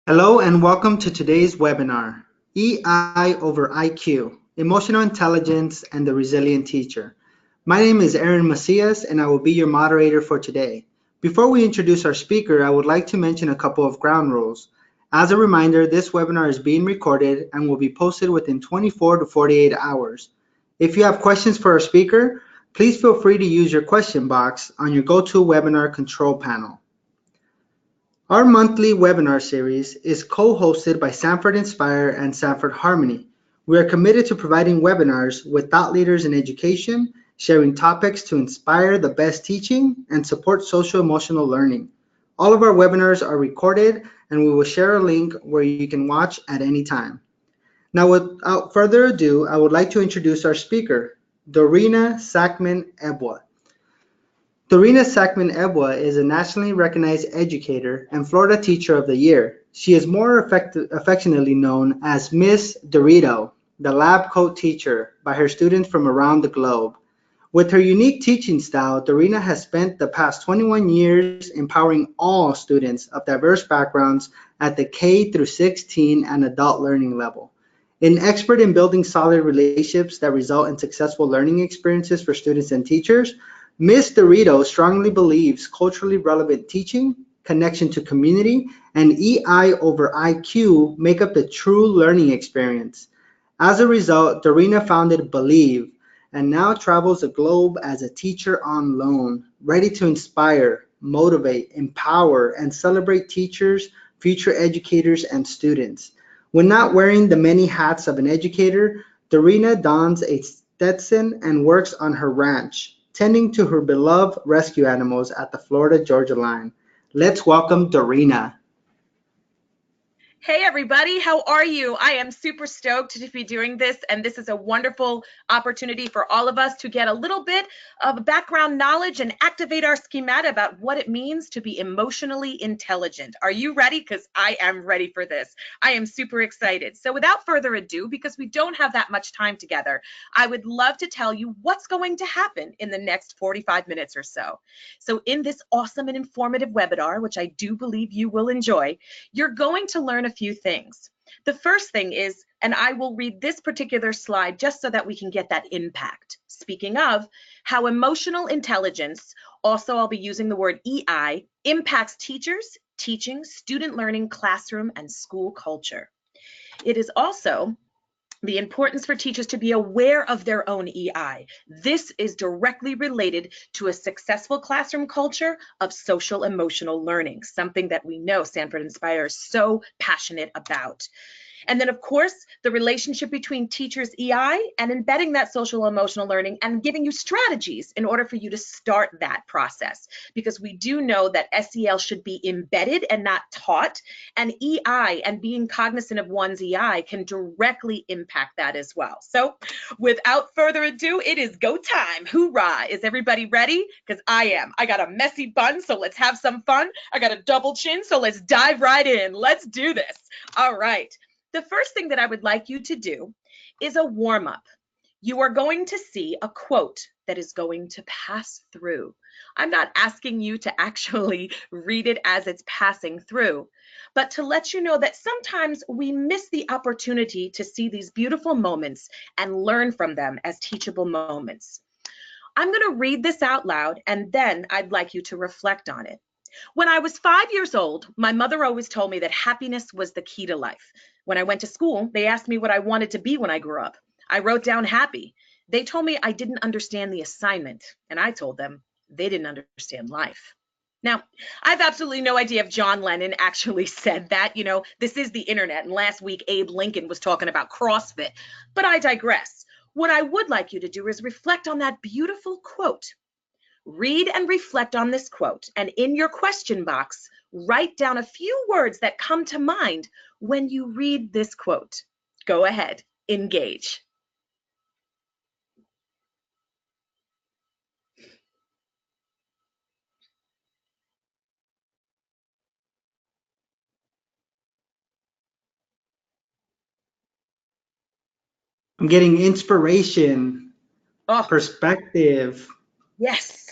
Hello and welcome to today's webinar, EI over IQ, Emotional Intelligence and the Resilient Teacher. My name is Aaron Macias and I will be your moderator for today. Before we introduce our speaker, I would like to mention a couple of ground rules. As a reminder, this webinar is being recorded and will be posted within 24 to 48 hours. If you have questions for our speaker, please feel free to use your question box on your GoToWebinar control panel. Our monthly webinar series is co-hosted by Sanford Inspire and Sanford Harmony. We are committed to providing webinars with thought leaders in education, sharing topics to inspire the best teaching and support social-emotional learning. All of our webinars are recorded and we will share a link where you can watch at any time. Now, without further ado, I would like to introduce our speaker, Dorina Sackman-Ebwa. Dorina Sackman-Ebwa is a nationally recognized educator and Florida Teacher of the Year. She is more affectionately known as Miss Dorito, the lab coat teacher, by her students from around the globe. With her unique teaching style, Dorina has spent the past 21 years empowering all students of diverse backgrounds at the K through 16 and adult learning level. An expert in building solid relationships that result in successful learning experiences for students and teachers, Ms. Dorito strongly believes culturally relevant teaching, connection to community, and EI over IQ make up the true learning experience. As a result, Dorina founded Believe and now travels the globe as a teacher on loan, ready to inspire, motivate, empower, and celebrate teachers, future educators, and students. When not wearing the many hats of an educator, Dorina dons a Stetson and works on her ranch, tending to her beloved rescue animals at the Florida-Georgia line. Let's welcome Dorina. Hey everybody, how are you? I am super stoked to be doing this, and this is a wonderful opportunity for all of us to get a little bit of background knowledge and activate our schemata about what it means to be emotionally intelligent. Are you ready? Because I am ready for this. I am super excited. So without further ado, because we don't have that much time together, I would love to tell you what's going to happen in the next 45 minutes or so. So in this awesome and informative webinar, which I do believe you will enjoy, you're going to learn a few things. The first thing is, and I will read this particular slide just so that we can get that impact. Speaking of, how emotional intelligence, also I'll be using the word EI, impacts teachers, teaching, student learning, classroom, and school culture. It is also the importance for teachers to be aware of their own EI. This is directly related to a successful classroom culture of social emotional learning, something that we know Sanford Inspire is so passionate about. And then, of course, the relationship between teachers' EI and embedding that social emotional learning and giving you strategies in order for you to start that process. Because we do know that SEL should be embedded and not taught, and EI and being cognizant of one's EI can directly impact that as well. So without further ado, it is go time. Hoorah! Is everybody ready? Because I am. I got a messy bun, so let's have some fun. I got a double chin, so let's dive right in. Let's do this. All right. The first thing that I would like you to do is a warm-up. You are going to see a quote that is going to pass through. I'm not asking you to actually read it as it's passing through, but to let you know that sometimes we miss the opportunity to see these beautiful moments and learn from them as teachable moments. I'm going to read this out loud, and then I'd like you to reflect on it. When I was 5 years old, my mother always told me that happiness was the key to life. When I went to school, they asked me what I wanted to be when I grew up. I wrote down happy. They told me I didn't understand the assignment, and I told them they didn't understand life. Now, I have absolutely no idea if John Lennon actually said that. You know, this is the internet, and last week Abe Lincoln was talking about CrossFit, but I digress. What I would like you to do is reflect on that beautiful quote. Read and reflect on this quote, and in your question box, write down a few words that come to mind when you read this quote. Go ahead, engage. I'm getting inspiration, Oh, perspective. yes.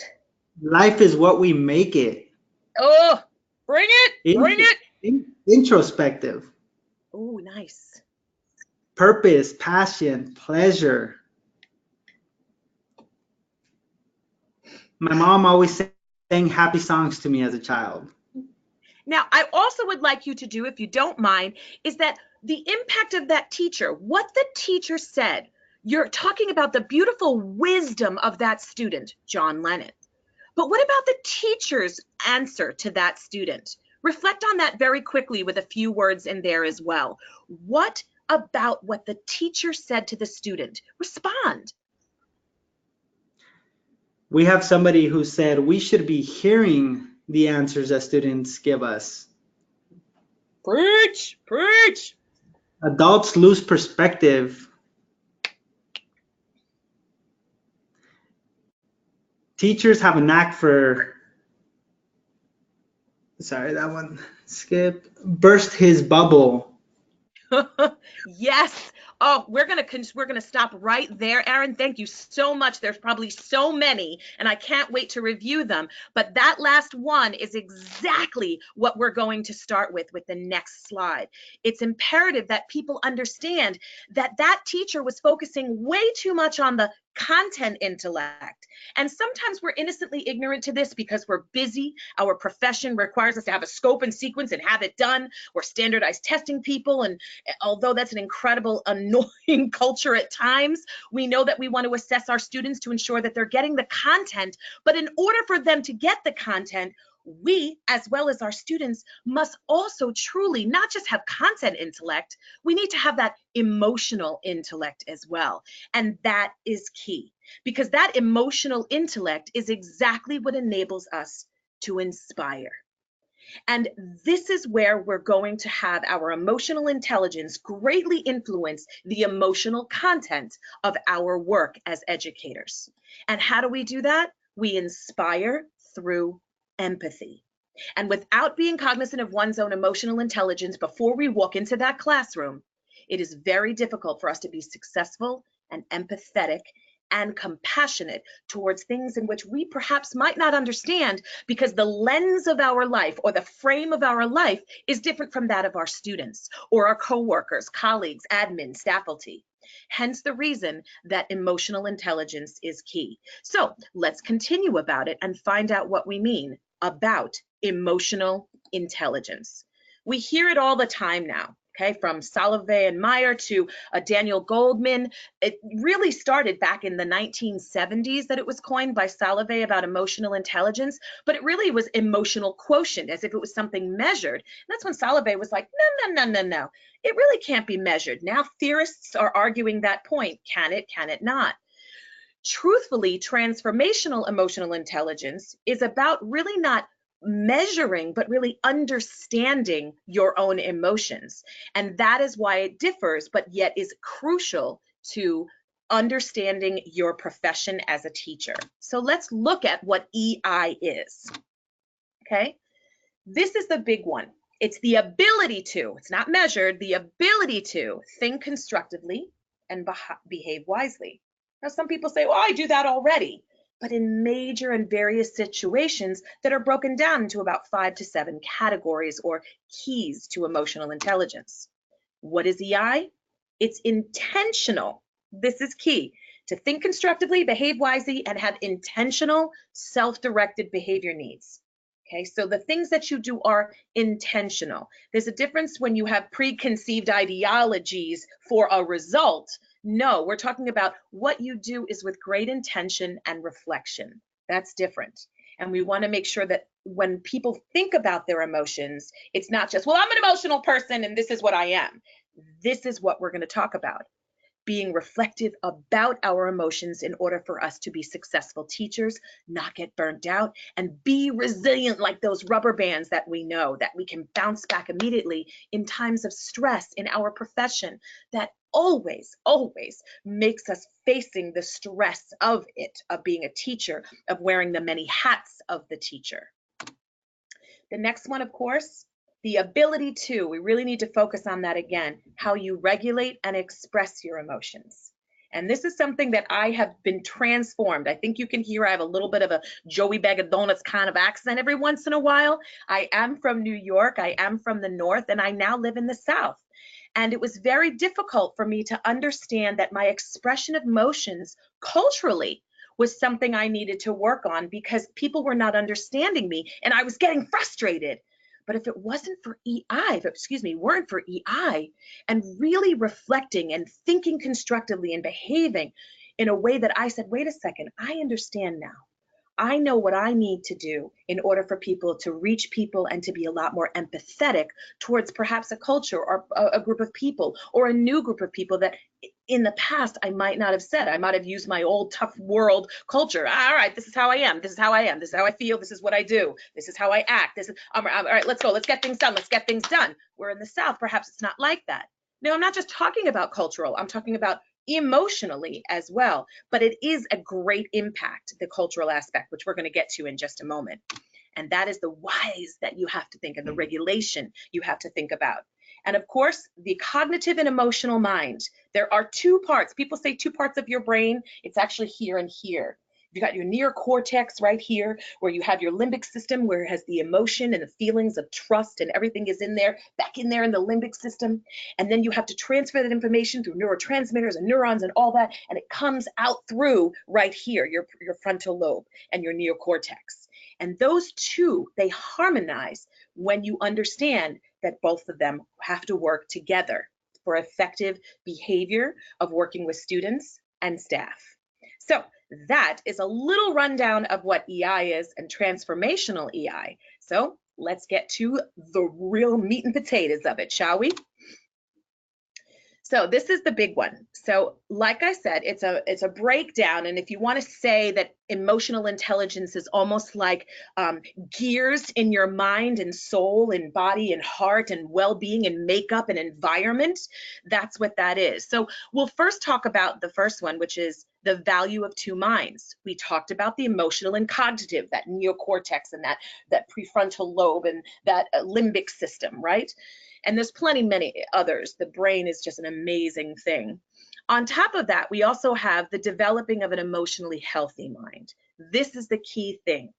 Life is what we make it. Oh, bring it, bring In- it. Introspective. Oh, nice. Purpose, passion, pleasure. My mom always sang happy songs to me as a child. Now, I also would like you to do, if you don't mind, is that the impact of that teacher, what the teacher said, you're talking about the beautiful wisdom of that student, John Lennon. But what about the teacher's answer to that student? Reflect on that very quickly with a few words in there as well. What about what the teacher said to the student? Respond. We have somebody who said we should be hearing the answers that students give us. Preach, preach. Adults lose perspective. Teachers have a knack for, sorry, that one skipped. Burst his bubble. Yes. Oh, we're gonna stop right there, Aaron. Thank you so much. There's probably so many, and I can't wait to review them. But that last one is exactly what we're going to start with the next slide. It's imperative that people understand that that teacher was focusing way too much on the content intellect. And sometimes we're innocently ignorant to this because we're busy. Our profession requires us to have a scope and sequence and have it done. We're standardized testing people, and although that's an incredible, annoying culture at times, we know that we want to assess our students to ensure that they're getting the content. But in order for them to get the content, we, as well as our students, must also truly not just have content intellect, we need to have that emotional intellect as well. And that is key, because that emotional intellect is exactly what enables us to inspire. And this is where we're going to have our emotional intelligence greatly influence the emotional content of our work as educators. And how do we do that? We inspire through empathy. And without being cognizant of one's own emotional intelligence before we walk into that classroom, it is very difficult for us to be successful and empathetic and compassionate towards things in which we perhaps might not understand, because the lens of our life or the frame of our life is different from that of our students or our coworkers, colleagues, admins, faculty. Hence the reason that emotional intelligence is key. So let's continue about it and find out what we mean about emotional intelligence. We hear it all the time now. Okay, from Salovey and Meyer to Daniel Goldman. It really started back in the 1970s that it was coined by Salovey about emotional intelligence, but it really was emotional quotient, as if it was something measured. And that's when Salovey was like, no. It really can't be measured. Now theorists are arguing that point. Can it not? Truthfully, transformational emotional intelligence is about really not measuring, but really understanding your own emotions. And that is why it differs, but yet is crucial to understanding your profession as a teacher. So let's look at what EI is. Okay, this is the big one. It's the ability to, it's not measured, the ability to think constructively and behave wisely. Now, some people say, well, I do that already, but in major and various situations that are broken down into about 5 to 7 categories or keys to emotional intelligence. What is EI? It's intentional. This is key. To think constructively, behave wisely, and have intentional, self-directed behavior needs. Okay, so the things that you do are intentional. There's a difference when you have preconceived ideologies for a result. No, we're talking about what you do is with great intention and reflection. That's different. And we want to make sure that when people think about their emotions, it's not just, well, I'm an emotional person and this is what I am. This is what we're going to talk about. Being reflective about our emotions in order for us to be successful teachers, not get burnt out, and be resilient like those rubber bands that we know, that we can bounce back immediately in times of stress in our profession. That always makes us facing the stress of it, of being a teacher, of wearing the many hats of the teacher. The next one, of course, the ability to, we really need to focus on that again, how you regulate and express your emotions. And this is something that I have been transformed. I think you can hear I have a little bit of a Joey Bag of Donuts kind of accent every once in a while. I am from New York. I am from the North, and I now live in the South. And it was very difficult for me to understand that my expression of emotions culturally was something I needed to work on because people were not understanding me and I was getting frustrated. But if it wasn't for EI, weren't for EI and really reflecting and thinking constructively and behaving in a way that I said, wait a second, I understand now. I know what I need to do in order for people to reach people and to be a lot more empathetic towards perhaps a culture or a group of people or a new group of people that in the past I might not have said. I might have used my old tough world culture. All right, this is how I am. This is how I am. This is how I feel. This is what I do. This is how I act. This is all right, let's go. Let's get things done. Let's get things done. Where in the South, perhaps it's not like that. Now, I'm not just talking about cultural. I'm talking about emotionally as well, but it is a great impact, the cultural aspect, which we're going to get to in just a moment. And that is the whys that you have to think and the regulation you have to think about. And of course, the cognitive and emotional mind. There are two parts. People say two parts of your brain. It's actually here and here. You got your neocortex right here, where you have your limbic system, where it has the emotion and the feelings of trust and everything is in there, back in there in the limbic system. And then you have to transfer that information through neurotransmitters and neurons and all that, and it comes out through right here, your frontal lobe and your neocortex. And those two, they harmonize when you understand that both of them have to work together for effective behavior of working with students and staff. So that is a little rundown of what EI is and transformational EI. So let's get to the real meat and potatoes of it, shall we? So this is the big one. So like I said, it's a breakdown. And if you want to say that emotional intelligence is almost like gears in your mind and soul and body and heart and well-being and makeup and environment, that's what that is. So we'll first talk about the first one, which is the value of two minds. We talked about the emotional and cognitive, that neocortex and that prefrontal lobe and that limbic system, right? And there's many others. The brain is just an amazing thing. On top of that, we also have the developing of an emotionally healthy mind. This is the key thing.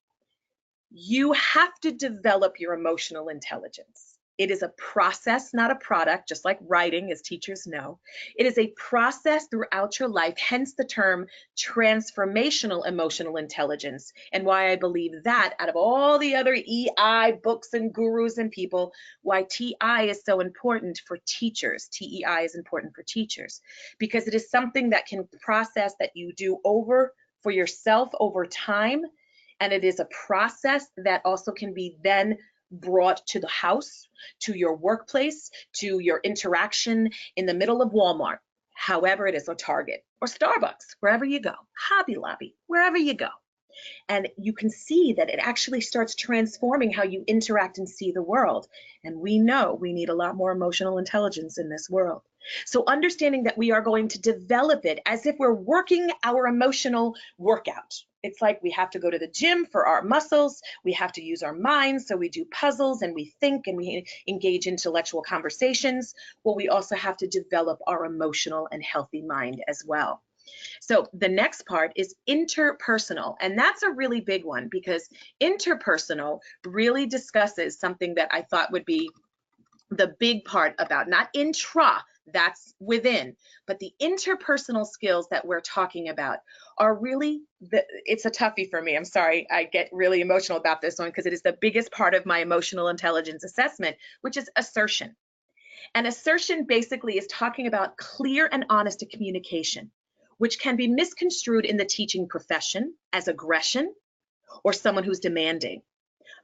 You have to develop your emotional intelligence. It is a process, not a product, just like writing, as teachers know. It is a process throughout your life, hence the term transformational emotional intelligence, and why I believe that out of all the other EI books and gurus and people, why TI is so important for teachers. TEI is important for teachers, because it is something that can process that you do over for yourself over time, and it is a process that also can be then brought to the house, to your workplace, to your interaction in the middle of Walmart, however it is, or Target, or Starbucks, wherever you go, Hobby Lobby, wherever you go. And you can see that it actually starts transforming how you interact and see the world. And we know we need a lot more emotional intelligence in this world. So understanding that we are going to develop it as if we're working our emotional workout. It's like we have to go to the gym for our muscles. We have to use our minds. So we do puzzles and we think and we engage intellectual conversations. Well, we also have to develop our emotional and healthy mind as well. So the next part is interpersonal, and that's a really big one because interpersonal really discusses something that I thought would be the big part about, not intra, that's within, but the interpersonal skills that we're talking about are really, it's a toughie for me. I'm sorry, I get really emotional about this one because it is the biggest part of my emotional intelligence assessment, which is assertion. And assertion basically is talking about clear and honest communication, which can be misconstrued in the teaching profession as aggression or someone who's demanding.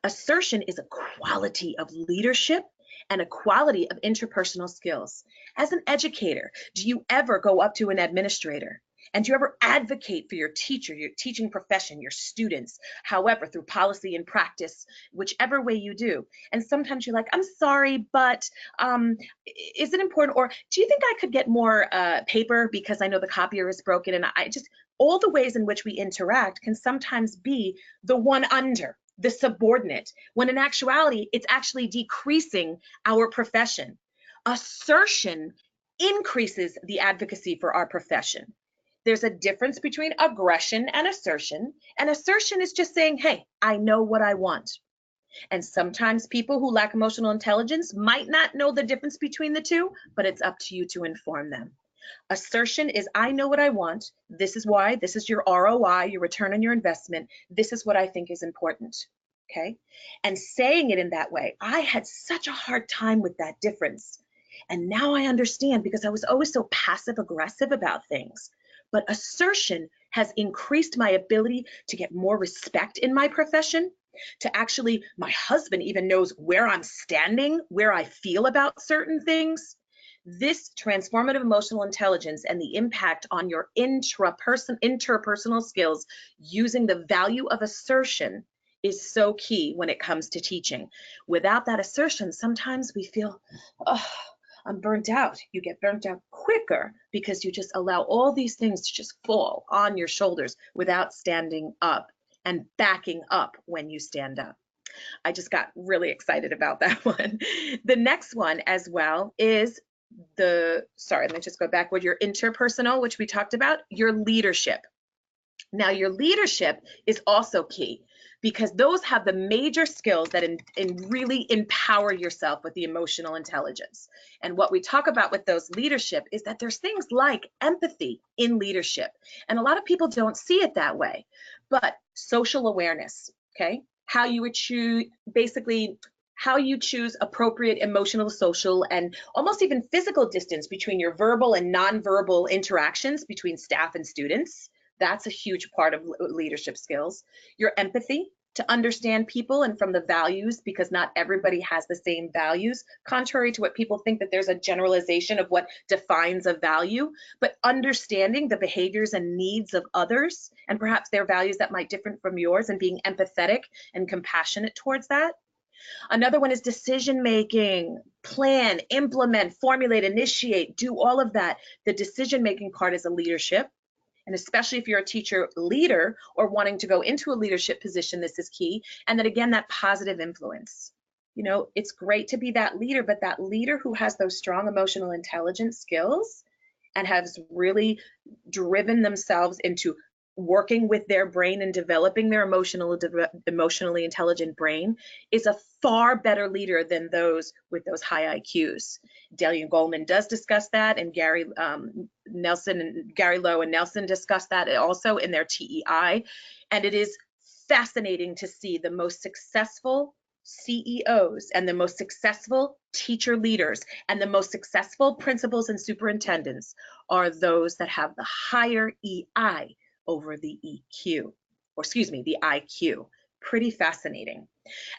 Assertion is a quality of leadership and a quality of interpersonal skills. As an educator, do you ever go up to an administrator and do you ever advocate for your teacher, your teaching profession, your students, however, through policy and practice, whichever way you do? And sometimes you're like, I'm sorry, but is it important? Or do you think I could get more paper because I know the copier is broken? And I just, all the ways in which we interact can sometimes be the one under, the subordinate, when in actuality, it's actually decreasing our profession. Assertion increases the advocacy for our profession. There's a difference between aggression and assertion. And assertion is just saying, hey, I know what I want. And sometimes people who lack emotional intelligence might not know the difference between the two, but it's up to you to inform them. Assertion is, I know what I want. This is why. This is your ROI, your return on your investment. This is what I think is important. Okay. And saying it in that way, I had such a hard time with that difference. And now I understand, because I was always so passive aggressive about things. But assertion has increased my ability to get more respect in my profession, to actually, my husband even knows where I'm standing, where I feel about certain things. This transformative emotional intelligence and the impact on your interpersonal skills using the value of assertion is so key when it comes to teaching. Without that assertion, sometimes we feel, oh, I'm burnt out. You get burnt out quicker because you just allow all these things to just fall on your shoulders without standing up and backing up when you stand up. I just got really excited about that one. The next one as well is let me just go back with your interpersonal, which we talked about, your leadership. Now, your leadership is also key, because those have the major skills that really empower yourself with the emotional intelligence. And what we talk about with those leadership is that there's things like empathy in leadership. And a lot of people don't see it that way. But social awareness, okay? How you would choose, basically, how you choose appropriate emotional, social, and almost even physical distance between your verbal and nonverbal interactions between staff and students. That's a huge part of leadership skills. Your empathy, to understand people and from the values, because not everybody has the same values, contrary to what people think, that there's a generalization of what defines a value, but understanding the behaviors and needs of others and perhaps their values that might differ from yours, and being empathetic and compassionate towards that. Another one is decision making. Plan, implement, formulate, initiate, do all of that. The decision making part is a leadership. And especially if you're a teacher leader or wanting to go into a leadership position, this is key. And then again, that positive influence. You know, it's great to be that leader, but that leader who has those strong emotional intelligence skills and has really driven themselves into working with their brain and developing their emotionally intelligent brain is a far better leader than those with those high IQs. Dalian Goleman does discuss that, and Gary Lowe and Nelson discuss that also in their TEI. And it is fascinating to see the most successful CEOs and the most successful teacher leaders and the most successful principals and superintendents are those that have the higher EI over the EQ, or excuse me, the IQ. Pretty fascinating.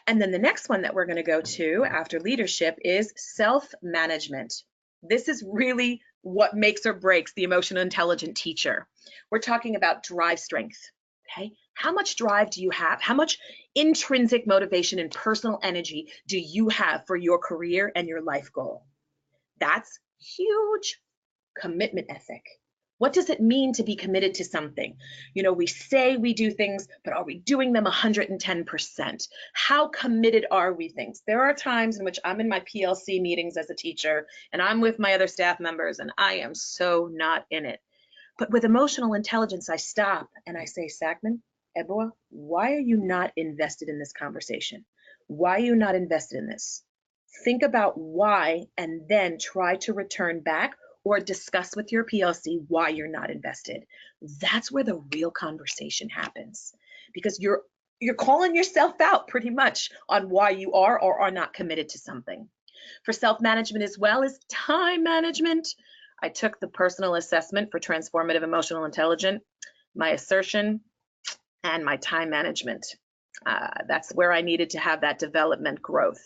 And then the next one that we're going to go to after leadership is self-management. This is really what makes or breaks the emotional intelligent teacher. We're talking about drive strength. Okay, how much drive do you have? How much intrinsic motivation and personal energy do you have for your career and your life goal? That's huge. Commitment ethic. What does it mean to be committed to something? You know, we say we do things, but are we doing them 110%? How committed are we things? There are times in which I'm in my PLC meetings as a teacher and I'm with my other staff members and I am so not in it. But with emotional intelligence, I stop and I say, Sackman, Eboa, why are you not invested in this conversation? Why are you not invested in this? Think about why, and then try to return back or discuss with your PLC why you're not invested. That's where the real conversation happens, because you're calling yourself out pretty much on why you are or are not committed to something. For self-management as well as time management, I took the personal assessment for transformative emotional intelligence, my assertion, and my time management. That's where I needed to have that development growth.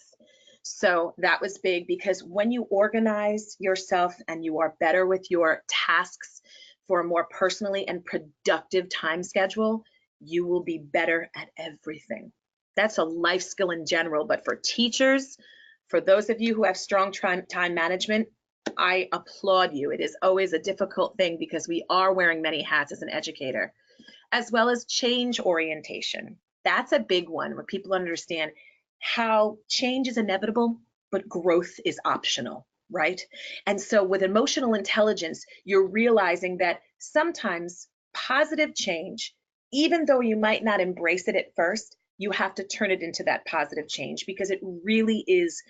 So that was big, because when you organize yourself and you are better with your tasks for a more personally and productive time schedule, you will be better at everything. That's a life skill in general, but for teachers, for those of you who have strong time management, I applaud you. It is always a difficult thing because we are wearing many hats as an educator, as well as change orientation. That's a big one where people understand how change is inevitable, but growth is optional, right? And so with emotional intelligence, you're realizing that sometimes positive change, even though you might not embrace it at first, you have to turn it into that positive change, because it really is.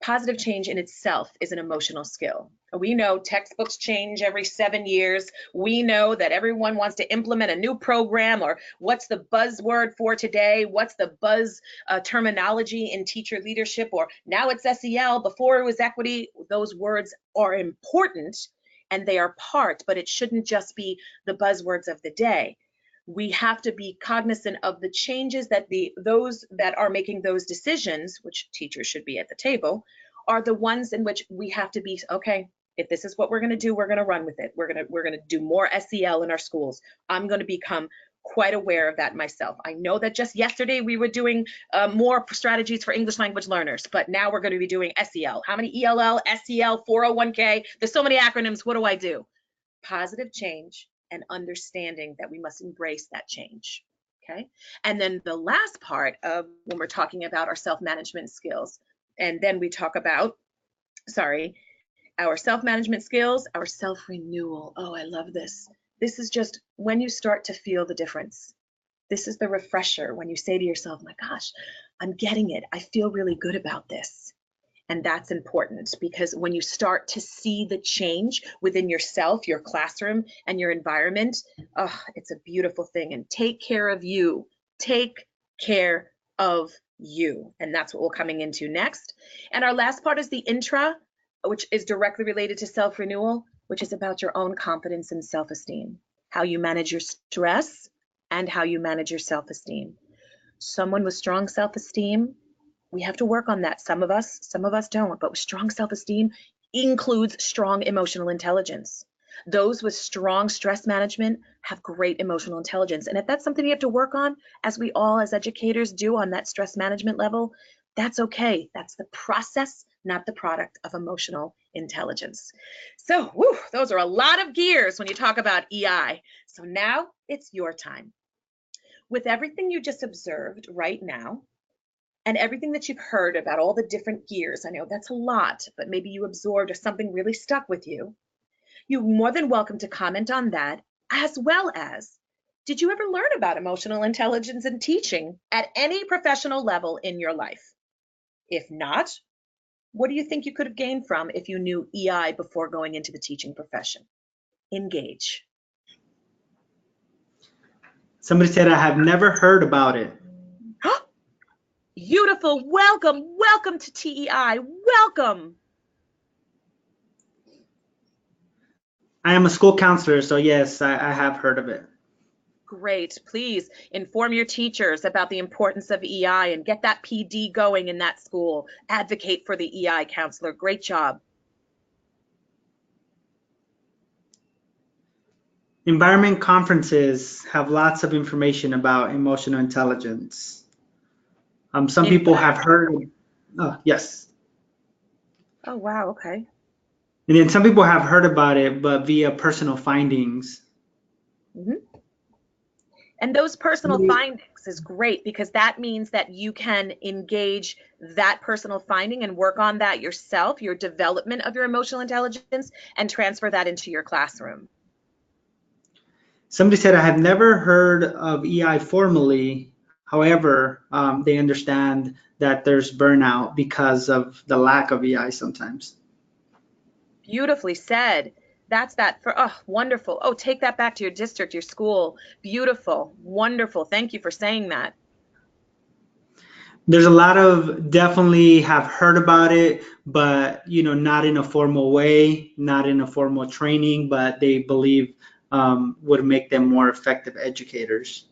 Positive change in itself is an emotional skill. We know textbooks change every 7 years. We know that everyone wants to implement a new program, or what's the buzzword for today? What's the buzz terminology in teacher leadership? Or now it's SEL, before it was equity. Those words are important and they are part, but it shouldn't just be the buzzwords of the day. We have to be cognizant of the changes that those that are making those decisions, which teachers should be at the table, are the ones in which we have to be, okay, if this is what we're going to do, we're going to run with it. We're going to do more SEL in our schools. I'm going to become quite aware of that myself. I know that just yesterday we were doing more strategies for English language learners, but now we're going to be doing SEL. How many ELL, SEL, 401k? There's so many acronyms. What do I do? Positive change and understanding that we must embrace that change. Okay. And then the last part of when we're talking about our self-management skills, and then we talk about, our self-management skills, our self-renewal. Oh, I love this. This is just when you start to feel the difference. This is the refresher when you say to yourself, my gosh, I'm getting it. I feel really good about this. And that's important, because when you start to see the change within yourself, your classroom, and your environment, oh, it's a beautiful thing. And take care of you. Take care of you. And that's what we're coming into next. And our last part is the intra, which is directly related to self-renewal, which is about your own confidence and self-esteem, how you manage your stress and how you manage your self-esteem. Someone with strong self-esteem, we have to work on that. Some of us don't, but strong self-esteem includes strong emotional intelligence. Those with strong stress management have great emotional intelligence. And if that's something you have to work on, as we all as educators do on that stress management level, that's okay. That's the process, not the product of emotional intelligence. So, those are a lot of gears when you talk about EI. So now it's your time. With everything you just observed right now, and everything that you've heard about all the different gears, I know that's a lot, but maybe you absorbed or something really stuck with you. You're more than welcome to comment on that, as well as, did you ever learn about emotional intelligence in teaching at any professional level in your life? If not, what do you think you could have gained from if you knew EI before going into the teaching profession? Engage. Somebody said, I have never heard about it. Beautiful. Welcome to TEI. Welcome. I am a school counselor, so yes, I have heard of it. Great. Please inform your teachers about the importance of EI and get that PD going in that school. Advocate for the EI counselor. Great job. Environment conferences have lots of information about emotional intelligence. Some people have heard, yes. Oh, wow, okay. And then some people have heard about it, but via personal findings. Mm-hmm. And those personal findings is great, because that means that you can engage that personal finding and work on that yourself, your development of your emotional intelligence, and transfer that into your classroom. Somebody said, I have never heard of EI formally. However, they understand that there's burnout because of the lack of EI sometimes. Beautifully said. That's that for, oh, wonderful. Oh, take that back to your district, your school. Beautiful, wonderful. Thank you for saying that. There's a lot of definitely have heard about it, but not in a formal way, not in a formal training, but they believe would make them more effective educators.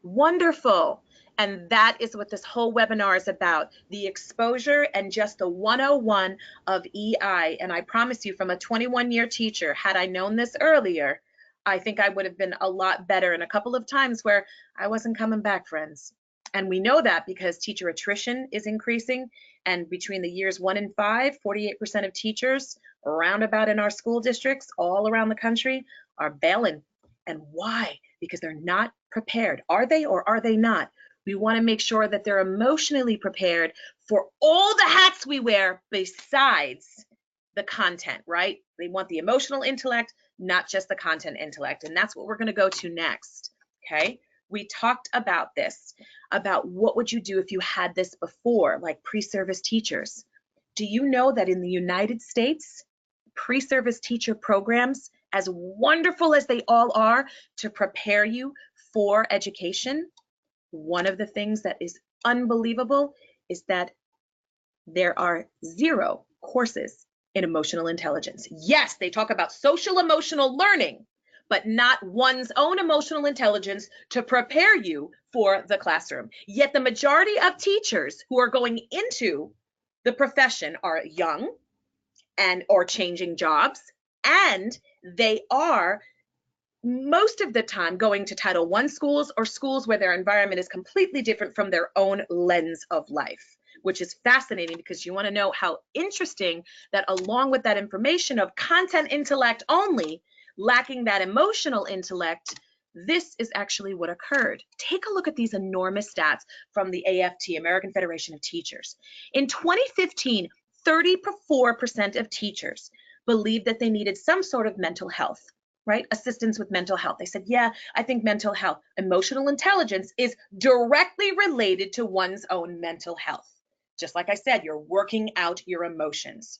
Wonderful. And that is what this whole webinar is about, the exposure and just the 101 of EI. And I promise you, from a 21-year teacher, had I known this earlier, I think I would have been a lot better. And a couple of times where I wasn't coming back, friends. And we know that because teacher attrition is increasing. And between the years 1 and 5, 48% of teachers around about in our school districts all around the country are bailing. And why? Because they're not prepared. Are they or are they not? We want to make sure that they're emotionally prepared for all the hats we wear besides the content, right? They want the emotional intellect, not just the content intellect. And that's what we're going to go to next. Okay. We talked about this, about what would you do if you had this before, like pre-service teachers. Do you know that in the United States, pre-service teacher programs, as wonderful as they all are to prepare you for education, one of the things that is unbelievable is that there are 0 courses in emotional intelligence. Yes, they talk about social emotional learning, but not one's own emotional intelligence to prepare you for the classroom. Yet the majority of teachers who are going into the profession are young and or changing jobs, and they are most of the time going to Title I schools or schools where their environment is completely different from their own lens of life, which is fascinating because you want to know how interesting that along with that information of content intellect only, lacking that emotional intellect, this is actually what occurred. Take a look at these enormous stats from the AFT, American Federation of Teachers. In 2015, 34% of teachers believed that they needed some sort of mental health, right? Assistance with mental health. They said, yeah, I think mental health, emotional intelligence is directly related to one's own mental health. Just like I said, you're working out your emotions.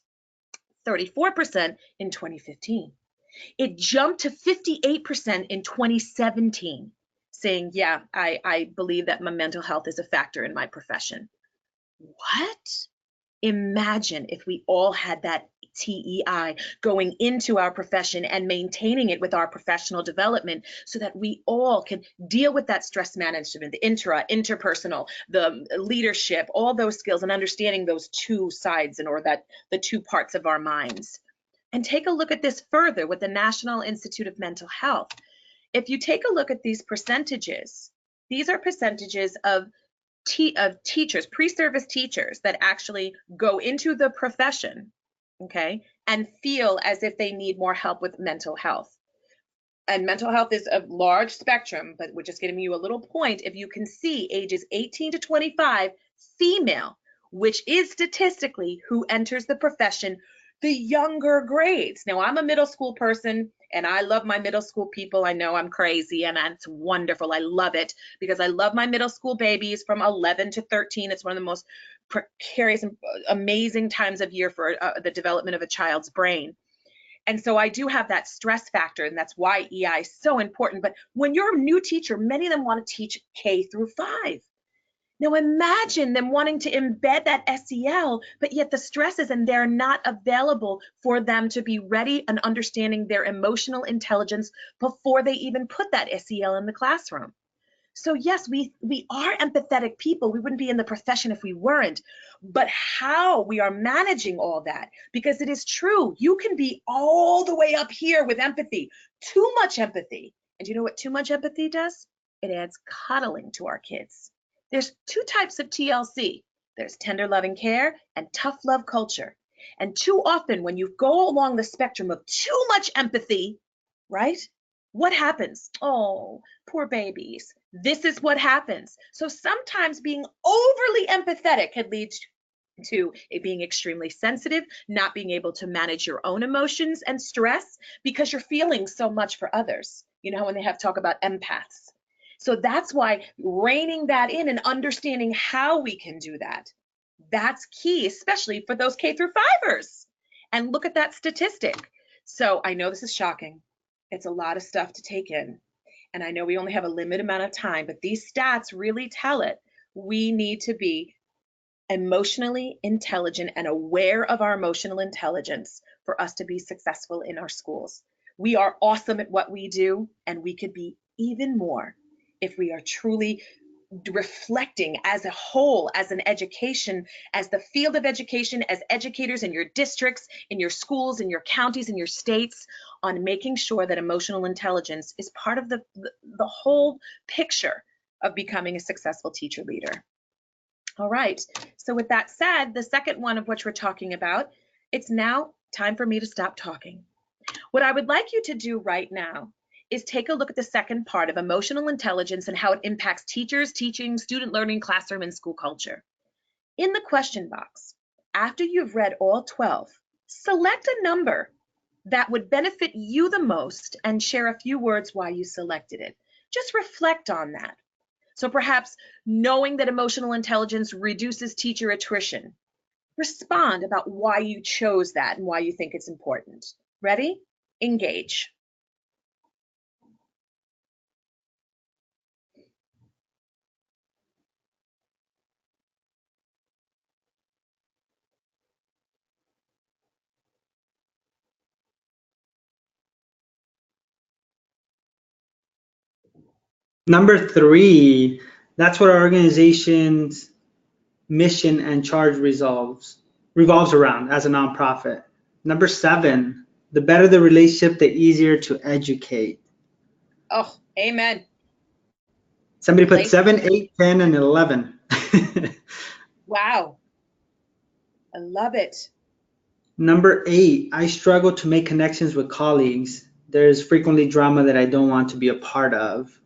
34% in 2015. It jumped to 58% in 2017, saying, yeah, I believe that my mental health is a factor in my profession. What? Imagine if we all had that TEI going into our profession and maintaining it with our professional development so that we all can deal with that stress management, the interpersonal, the leadership, all those skills, and understanding those 2 sides or that the 2 parts of our minds. And take a look at this further with the National Institute of Mental Health. If you take a look at these percentages, these are percentages of teachers, pre-service teachers that actually go into the profession, okay, and feel as if they need more help with mental health. And mental health is a large spectrum, but we're just giving you a little point. If you can see ages 18 to 25, female, which is statistically who enters the profession, the younger grades. Now, I'm a middle school person and I love my middle school people. I know I'm crazy and that's wonderful. I love it because I love my middle school babies from 11 to 13. It's one of the most precarious and amazing times of year for the development of a child's brain. And so I do have that stress factor, and that's why EI is so important. But when you're a new teacher, many of them want to teach K through 5. Now imagine them wanting to embed that SEL, but yet the stresses and they're not available for them to be ready and understanding their emotional intelligence before they even put that SEL in the classroom. So yes, we are empathetic people. We wouldn't be in the profession if we weren't. But how we are managing all that, because it is true, you can be all the way up here with empathy, too much empathy. And you know what too much empathy does? It adds coddling to our kids. There's 2 types of TLC. There's tender loving care and tough love culture. And too often when you go along the spectrum of too much empathy, right? What happens? Oh, poor babies. This is what happens. So sometimes being overly empathetic can lead to it being extremely sensitive, not being able to manage your own emotions and stress because you're feeling so much for others. You know, when they have talk about empaths. So that's why reining that in and understanding how we can do that, that's key, especially for those K through 5ers. And look at that statistic. So I know this is shocking. It's a lot of stuff to take in. And I know we only have a limited amount of time, but these stats really tell it. We need to be emotionally intelligent and aware of our emotional intelligence for us to be successful in our schools. We are awesome at what we do, and we could be even more if we are truly reflecting as a whole, as an education, as the field of education, as educators in your districts, in your schools, in your counties, in your states, on making sure that emotional intelligence is part of the whole picture of becoming a successful teacher leader. All right, so with that said, the second one of which we're talking about, it's now time for me to stop talking. What I would like you to do right now is take a look at the second part of emotional intelligence and how it impacts teachers, teaching, student learning, classroom, and school culture. In the question box, after you've read all 12, select a number that would benefit you the most and share a few words why you selected it. Just reflect on that. So perhaps knowing that emotional intelligence reduces teacher attrition. Respond about why you chose that and why you think it's important. Ready? Engage. Number 3, that's what our organization's mission and charge revolves around as a nonprofit. Number 7, the better the relationship, the easier to educate. Oh, amen. Somebody put 7, 8, 10, and 11. Wow. I love it. Number 8, I struggle to make connections with colleagues. There's frequently drama that I don't want to be a part of.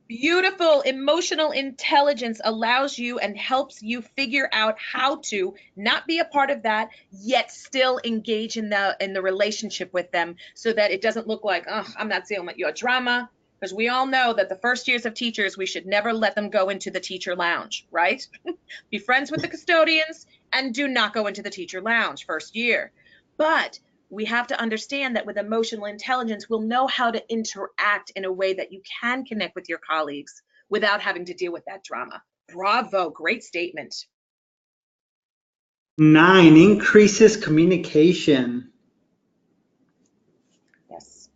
Beautiful. Emotional intelligence allows you and helps you figure out how to not be a part of that, yet still engage in the relationship with them, so that it doesn't look like, oh, I'm not dealing with your drama. Because we all know that the first years of teachers, we should never let them go into the teacher lounge, right? Be friends with the custodians and do not go into the teacher lounge first year. But we have to understand that with emotional intelligence, we'll know how to interact in a way that you can connect with your colleagues without having to deal with that drama. Bravo, great statement. 9, increases communication. Yes.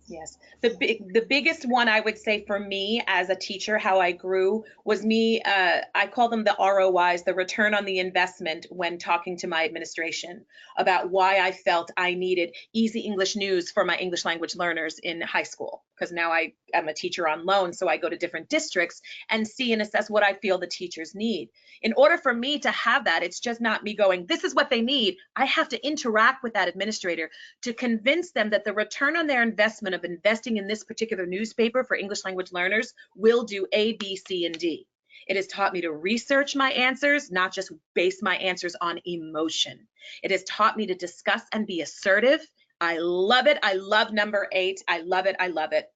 Yes. The biggest one I would say for me as a teacher, how I grew was me, I call them the ROIs, the return on the investment, when talking to my administration about why I felt I needed easy English news for my English language learners in high school. Because now I am a teacher on loan, so I go to different districts and see and assess what I feel the teachers need. In order for me to have that, it's just not me going, this is what they need. I have to interact with that administrator to convince them that the return on their investment of investing in this particular newspaper for English language learners will do A, B, C, and D. It has taught me to research my answers, not just base my answers on emotion. It has taught me to discuss and be assertive. I love it. I love number 8. I love it. I love it.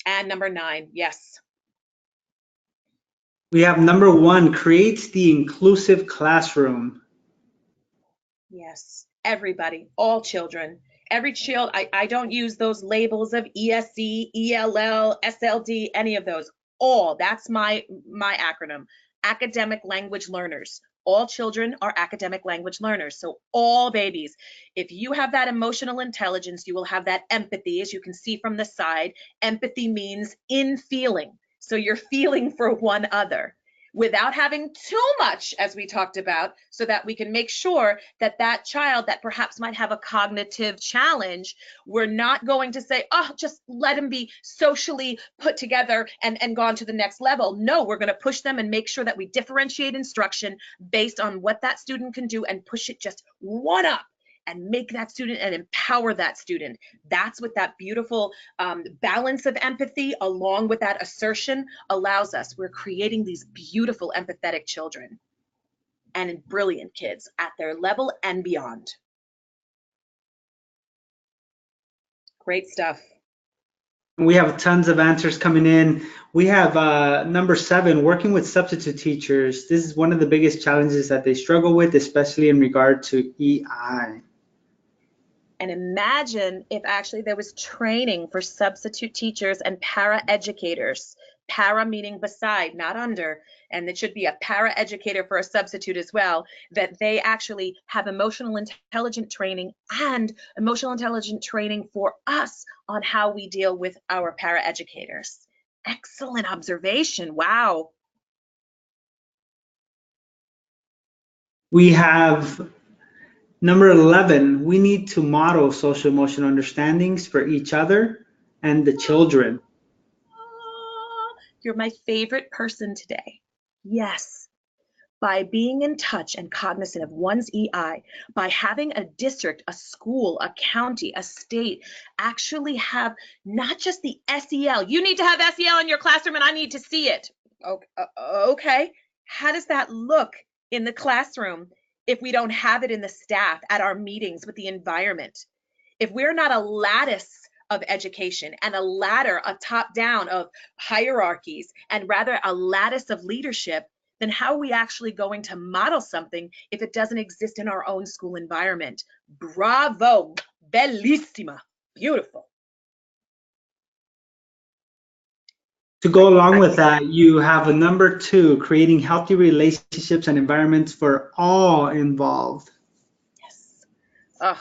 And number 9, yes. We have number 1, creates the inclusive classroom. Yes, everybody, all children. Every child, I don't use those labels of ESC, ELL, SLD, any of those. All, that's my acronym. Academic language learners. All children are academic language learners. So all babies. If you have that emotional intelligence, you will have that empathy, as you can see from the side. Empathy means in feeling. So you're feeling for one other, without having too much, as we talked about, so that we can make sure that that child that perhaps might have a cognitive challenge, we're not going to say, oh, just let him be socially put together and gone to the next level. No, we're going to push them and make sure that we differentiate instruction based on what that student can do and push it just one up and make that student and empower that student. That's what that beautiful balance of empathy along with that assertion allows us. We're creating these beautiful empathetic children and brilliant kids at their level and beyond. Great stuff. We have tons of answers coming in. We have number 7, working with substitute teachers. This is one of the biggest challenges that they struggle with, especially in regard to EI. And imagine if actually there was training for substitute teachers and para-educators. Para meaning beside, not under. And it should be a para-educator for a substitute as well, that they actually have emotional intelligence training and emotional intelligence training for us on how we deal with our para-educators. Excellent observation. Wow. We have number 11, we need to model social emotional understandings for each other and the children. You're my favorite person today. Yes. By being in touch and cognizant of one's EI, by having a district, a school, a county, a state actually have not just the SEL. You need to have SEL in your classroom and I need to see it. Okay. How does that look in the classroom if we don't have it in the staff, at our meetings, with the environment? If we're not a lattice of education and a ladder, a top down of hierarchies, and rather a lattice of leadership, then how are we actually going to model something if it doesn't exist in our own school environment? Bravo, bellissima, beautiful. To go along with that, you have a number 2, creating healthy relationships and environments for all involved. Yes. Ugh.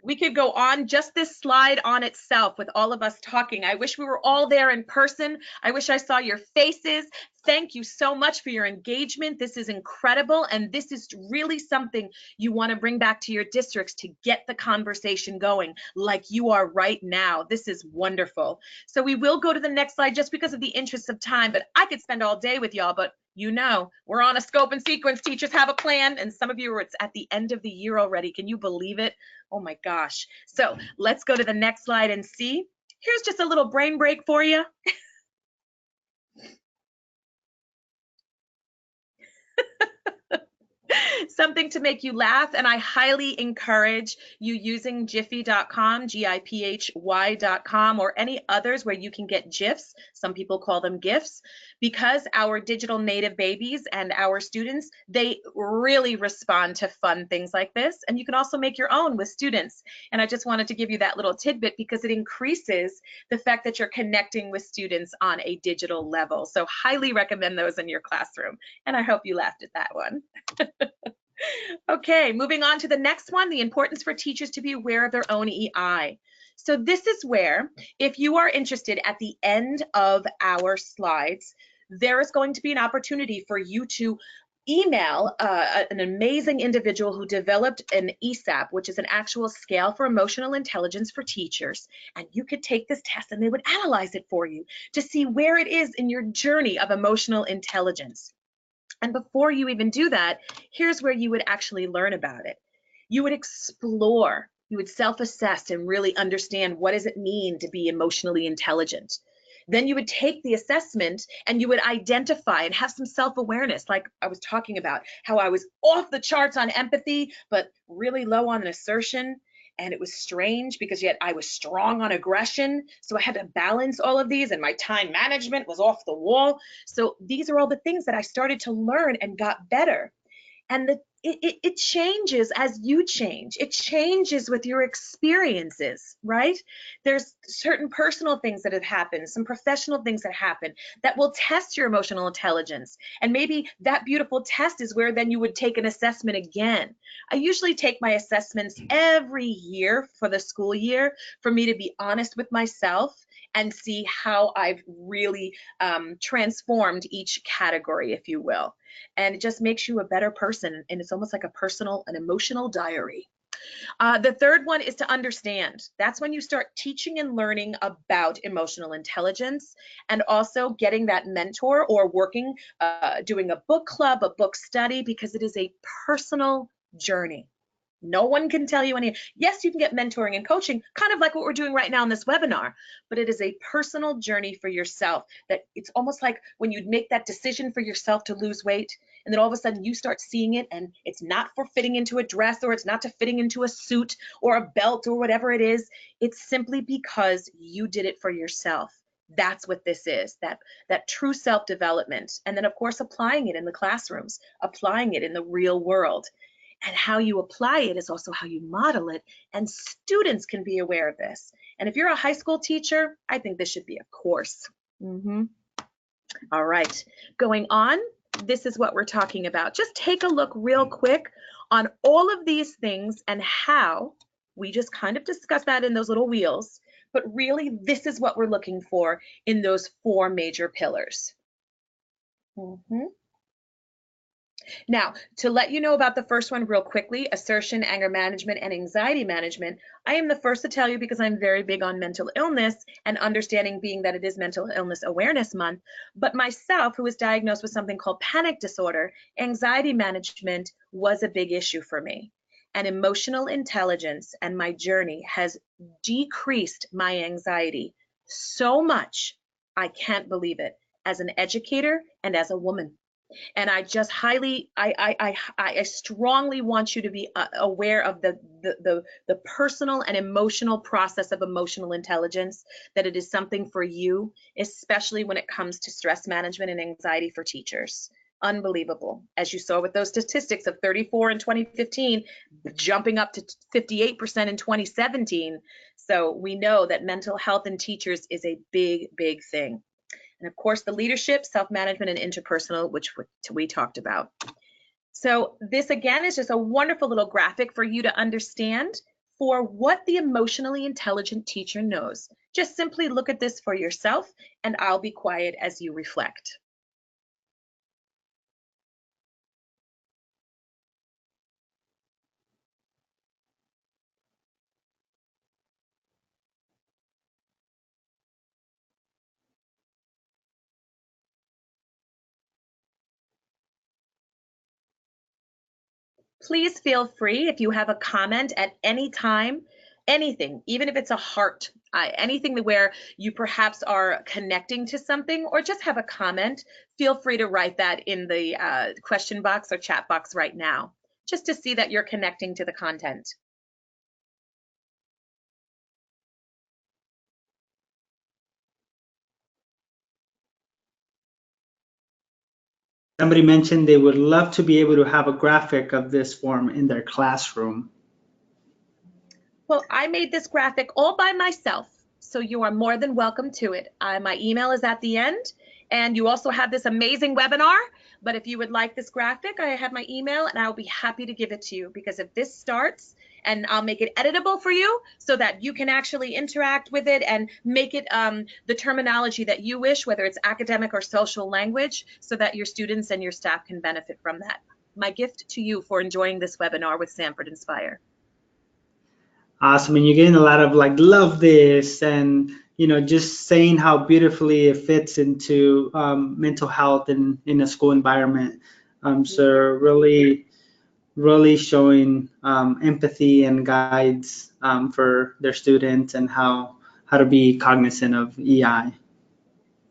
We could go on just this slide on itself with all of us talking. I wish we were all there in person. I wish I saw your faces. Thank you so much for your engagement. This is incredible. And this is really something you want to bring back to your districts to get the conversation going like you are right now. This is wonderful. So we will go to the next slide just because of the interest of time, but I could spend all day with y'all, but you know, we're on a scope and sequence. Teachers have a plan, and some of you are, it's at the end of the year already. Can you believe it? Oh my gosh. So let's go to the next slide and see. Here's just a little brain break for you. Something to make you laugh, and I highly encourage you using Giphy.com, GIPHY.com, or any others where you can get GIFs. Some people call them GIFs, because our digital native babies and our students, they really respond to fun things like this, and you can also make your own with students. And I just wanted to give you that little tidbit because it increases the fact that you're connecting with students on a digital level. So highly recommend those in your classroom, and I hope you laughed at that one. Okay, moving on to the next one, the importance for teachers to be aware of their own EI. So this is where, if you are interested, at the end of our slides, there is going to be an opportunity for you to email an amazing individual who developed an ESAP, which is an actual scale for emotional intelligence for teachers. And you could take this test and they would analyze it for you to see where it is in your journey of emotional intelligence. And before you even do that, here's where you would actually learn about it. You would explore, you would self-assess and really understand, what does it mean to be emotionally intelligent? Then you would take the assessment and you would identify and have some self-awareness, like I was talking about, how I was off the charts on empathy, but really low on assertion. And it was strange because yet I was strong on aggression. So I had to balance all of these, and my time management was off the wall. So these are all the things that I started to learn and got better. And it changes as you change. It changes with your experiences, right? There's certain personal things that have happened, some professional things that happen that will test your emotional intelligence. And maybe that beautiful test is where then you would take an assessment again. I usually take my assessments every year for the school year for me to be honest with myself and see how I've really transformed each category, if you will. And it just makes you a better person. And it's almost like an emotional diary. The third one is to understand. That's when you start teaching and learning about emotional intelligence, and also getting that mentor or working, doing a book club, a book study, because it is a personal journey. No one can tell you any. Yes, you can get mentoring and coaching, kind of like what we're doing right now in this webinar, but it is a personal journey for yourself. That it's almost like when you make that decision for yourself to lose weight, and then all of a sudden you start seeing it, and it's not for fitting into a dress, or it's not to fitting into a suit or a belt or whatever it is. It's simply because you did it for yourself. That's what this is, that true self-development. And then of course applying it in the classrooms, applying it in the real world. And how you apply it is also how you model it, and students can be aware of this. And if you're a high school teacher, I think this should be a course. All right, going on, this is what we're talking about. Just take a look real quick on all of these things and how we just kind of discussed that in those little wheels, but really this is what we're looking for in those 4 major pillars. Now, to let you know about the first one real quickly, assertion, anger management, and anxiety management, I am the first to tell you because I'm very big on mental illness and understanding, being that it is Mental Illness Awareness Month. But myself, who was diagnosed with something called panic disorder, anxiety management was a big issue for me. And emotional intelligence and my journey has decreased my anxiety so much, I can't believe it, as an educator and as a woman. And I just I strongly want you to be aware of the personal and emotional process of emotional intelligence, that it is something for you, especially when it comes to stress management and anxiety for teachers. Unbelievable. As you saw with those statistics of 34 in 2015, jumping up to 58% in 2017. So we know that mental health in teachers is a big, big thing. And of course, the leadership, self-management, and interpersonal, which we talked about. So this, again, is just a wonderful little graphic for you to understand for what the emotionally intelligent teacher knows. Just simply look at this for yourself, and I'll be quiet as you reflect. Please feel free, if you have a comment at any time, anything, even if it's a heart, anything where you perhaps are connecting to something or just have a comment, feel free to write that in the question box or chat box right now, just to see that you're connecting to the content. Somebody mentioned they would love to be able to have a graphic of this form in their classroom. Well, I made this graphic all by myself, so you are more than welcome to it. My email is at the end, and you also have this amazing webinar. But if you would like this graphic, I have my email, and I'll be happy to give it to you, because if this starts, and I'll make it editable for you so that you can actually interact with it and make it the terminology that you wish, whether it's academic or social language, so that your students and your staff can benefit from that. My gift to you for enjoying this webinar with Sanford Inspire. Awesome, and you're getting a lot of like, love this, and just saying how beautifully it fits into mental health and in a school environment. So really, really showing empathy and guides for their students and how to be cognizant of EI.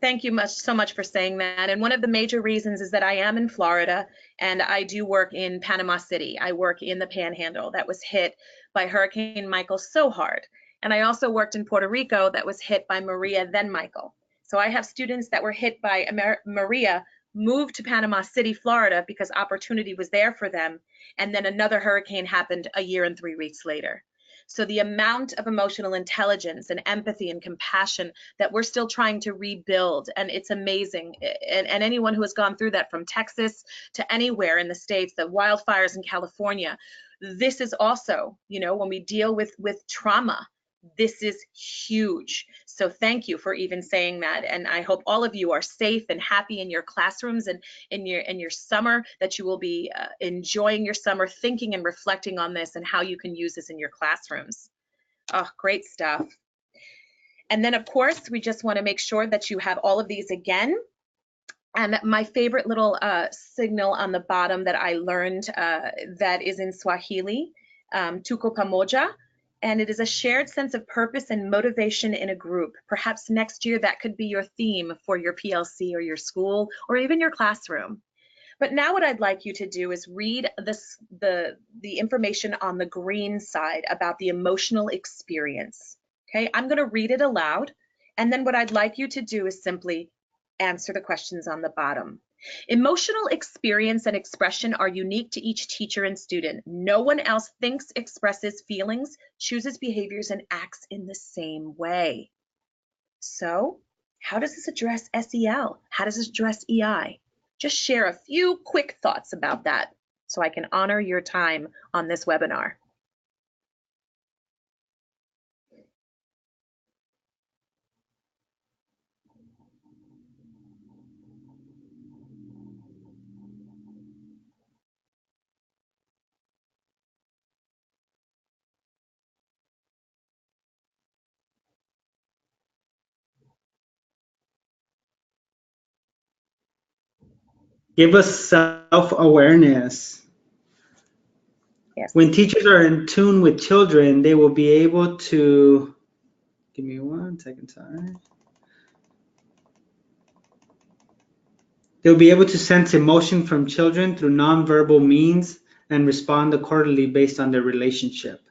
Thank you so much for saying that. And one of the major reasons is that I am in Florida, and I do work in Panama City. I work in the Panhandle that was hit by Hurricane Michael so hard. And I also worked in Puerto Rico that was hit by Maria, then Michael. So I have students that were hit by Maria, moved to Panama City, Florida, because opportunity was there for them. And then another hurricane happened a year and 3 weeks later. So the amount of emotional intelligence and empathy and compassion that we're still trying to rebuild, and it's amazing. And anyone who has gone through that, from Texas to anywhere in the States, the wildfires in California, this is also, when we deal with trauma, this is huge. So thank you for even saying that. And I hope all of you are safe and happy in your classrooms and in your summer, that you will be enjoying your summer, thinking and reflecting on this and how you can use this in your classrooms. Oh, great stuff. And then, of course, we just want to make sure that you have all of these again. And my favorite little signal on the bottom that I learned that is in Swahili, tuko pamoja, and it is a shared sense of purpose and motivation in a group. Perhaps next year that could be your theme for your PLC or your school or even your classroom. But now what I'd like you to do is read the information on the green side about the emotional experience. Okay, I'm going to read it aloud, and then what I'd like you to do is simply answer the questions on the bottom. Emotional experience and expression are unique to each teacher and student. No one else thinks, expresses feelings, chooses behaviors, and acts in the same way. So, how does this address SEL? How does this address EI? Just share a few quick thoughts about that so I can honor your time on this webinar. Give us self-awareness. Yes. When teachers are in tune with children, they will be able to, give me 1 second, sorry. They'll be able to sense emotion from children through nonverbal means and respond accordingly based on their relationship.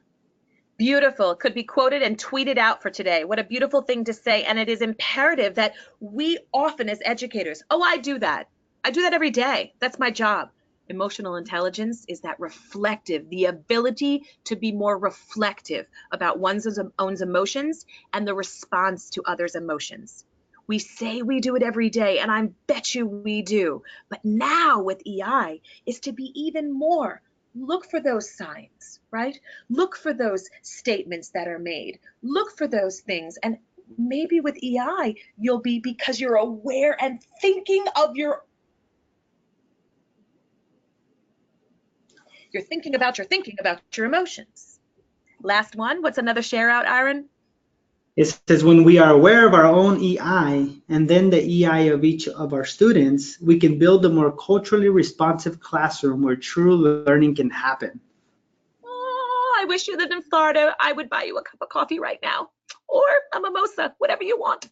Beautiful. Could be quoted and tweeted out for today. What a beautiful thing to say. And it is imperative that we often, as educators, oh, I do that. I do that every day. That's my job. Emotional intelligence is that reflective, the ability to be more reflective about one's own emotions and the response to others' emotions. We say we do it every day, and I bet you we do. But now with EI is to be even more. Look for those signs, right? Look for those statements that are made. Look for those things. And maybe with EI, you'll be, because you're aware and thinking of you're thinking about your emotions. Last one. What's another share out, Aaron? It says when we are aware of our own EI and then the EI of each of our students, we can build a more culturally responsive classroom where true learning can happen. Oh, I wish you lived in Florida. I would buy you a cup of coffee right now, or a mimosa, whatever you want.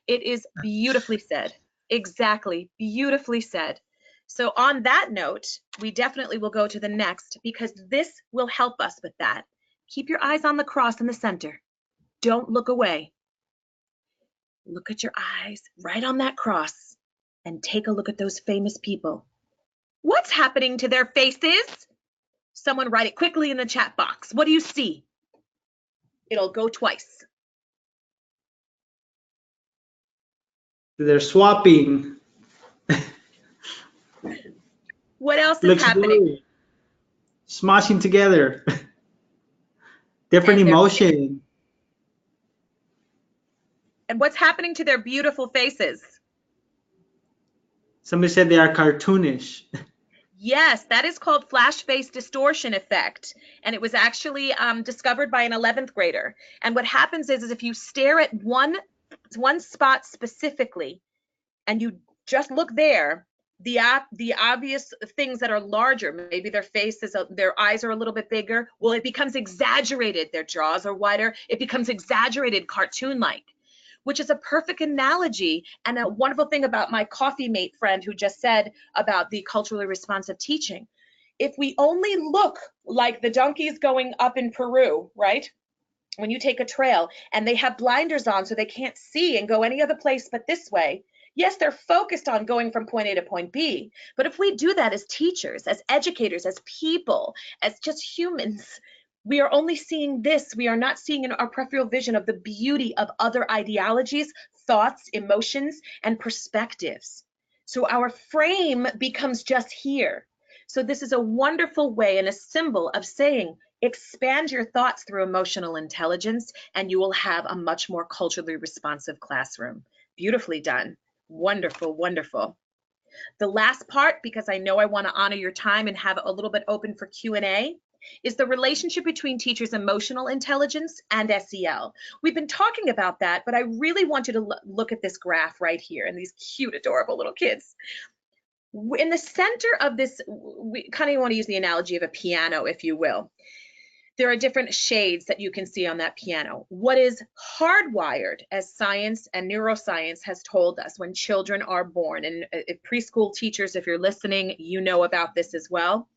It is beautifully said. Exactly, beautifully said. So on that note, we definitely will go to the next, because this will help us with that. Keep your eyes on the cross in the center. Don't look away. Look at your eyes right on that cross and take a look at those famous people. What's happening to their faces? Someone write it quickly in the chat box. What do you see? It'll go twice. They're swapping. What else is Looks happening? blurry. Smashing together. Different And emotion. what's happening to their beautiful faces? Somebody said they are cartoonish. Yes, that is called flash face distortion effect. And it was actually discovered by an 11th grader. And what happens is if you stare at one spot specifically and you just look there, the obvious things that are larger, maybe their faces, their eyes are a little bit bigger, well, it becomes exaggerated. Their jaws are wider. It becomes exaggerated, cartoon-like, which is a perfect analogy and a wonderful thing about my coffee mate friend who just said about the culturally responsive teaching. If we only look like the donkeys going up in Peru, right? When you take a trail and they have blinders on so they can't see and go any other place but this way, yes, they're focused on going from point A to point B. But if we do that as teachers, as educators, as people, as just humans, we are only seeing this. We are not seeing in our peripheral vision of the beauty of other ideologies, thoughts, emotions, and perspectives. So our frame becomes just here. So this is a wonderful way and a symbol of saying, expand your thoughts through emotional intelligence, and you will have a much more culturally responsive classroom. Beautifully done. Wonderful, wonderful. The last part, because I know I want to honor your time and have it a little bit open for Q&A, is the relationship between teachers' emotional intelligence and SEL. We've been talking about that, but I really want you to look at this graph right here and these cute, adorable little kids. In the center of this, we kind of want to use the analogy of a piano, if you will. There are different shades that you can see on that piano. What is hardwired, as science and neuroscience has told us, when children are born, and preschool teachers, if you're listening, you know about this as well.